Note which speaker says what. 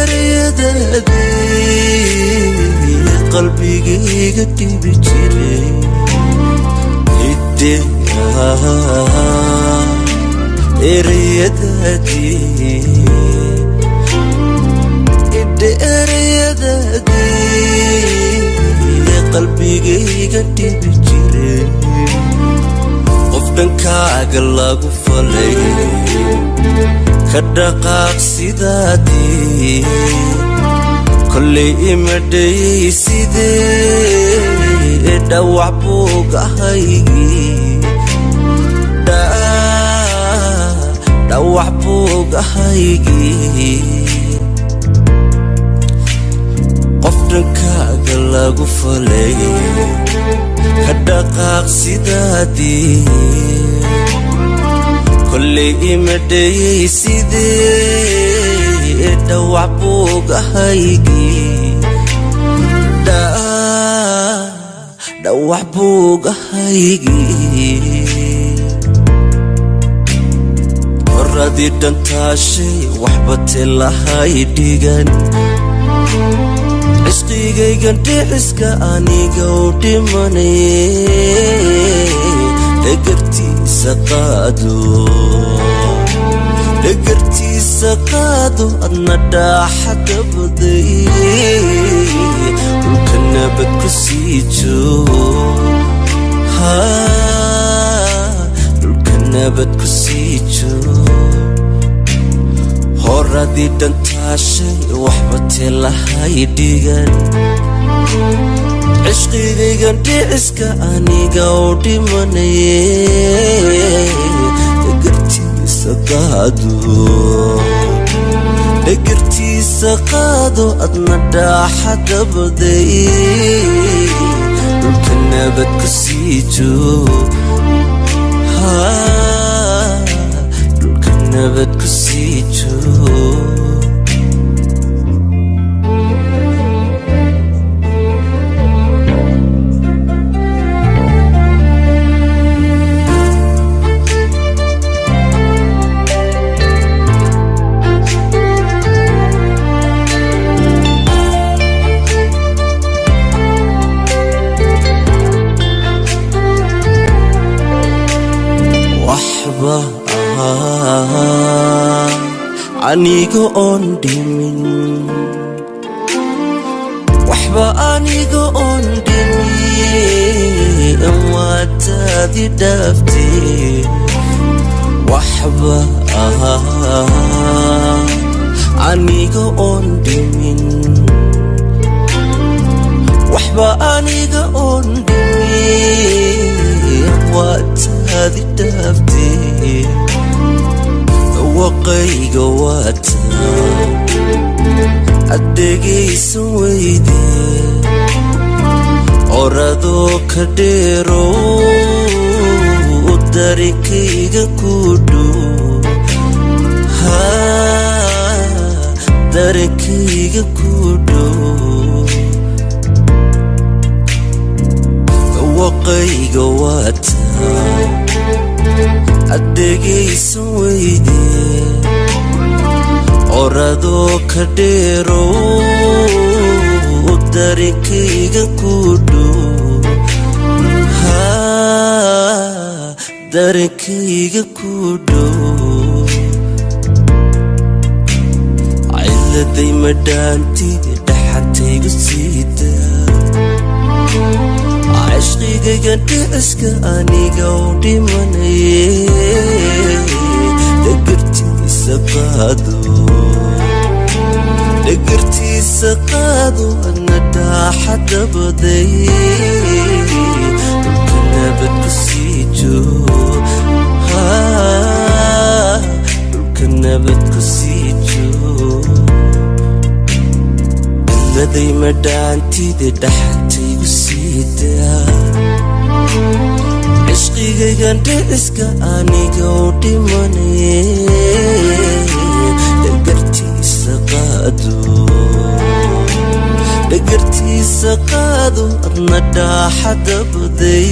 Speaker 1: ereyadaadii qalbigayga dhibi jiray ereyadaadii qalbigayga dhibi jiray qof dhankaaga lagu falay ka dhaqaaq sidaadii kolley ima dhayay sidee dhawac buugahaygii dhawac buugahaygii qof dhankaaga lagu falay ka dhaqaaq sidaadii kolley ima dhayay sidee dhawac buugahaygii dhawac buugahaygii horadii dhantaashay waxba telahay dhigan cishqigaygan dhiciska aniga u dhimanay dhagartiisa qaado adna dhaaxada baday dhulka nabad ku sii joog dhulka nabad ku sii joog horadii dhantaashay waxba telahay dhigan cishqigaygan dhiciska aniga u dhimanay dhagartiisa qaado adna dhaaxada baday dhulka nabad ku sii joog dhulka nabad ku sii joog aniga oon dhimin waxba aniga oon dhimin waataadi dhaaftee waxba aniga oon dhimin waxba aniga oon dhimin waataadi dhaaftee waqayga waataa addegaysan weydee oradoo ka dheerow darikayga ku dhow darikayga ku dhow waqayga waataa addegaysan weydee oradoo ka dheerow darikayga ku dhow darikayga ku dhow ciladay madhaantii dhaxantaygu siidaa cishqigaygan dhiciska aniga u dhimanay dhagartiisa qaado adna dhaaxada baday dhulka nabad ku sii joog dhulka nabad ku sii joog ciladay madhaantida dhaxantaygu siidaa cishqigaygan dhiciska aniga u dhimanay dhagartiisa qaado adna dhaaxada baday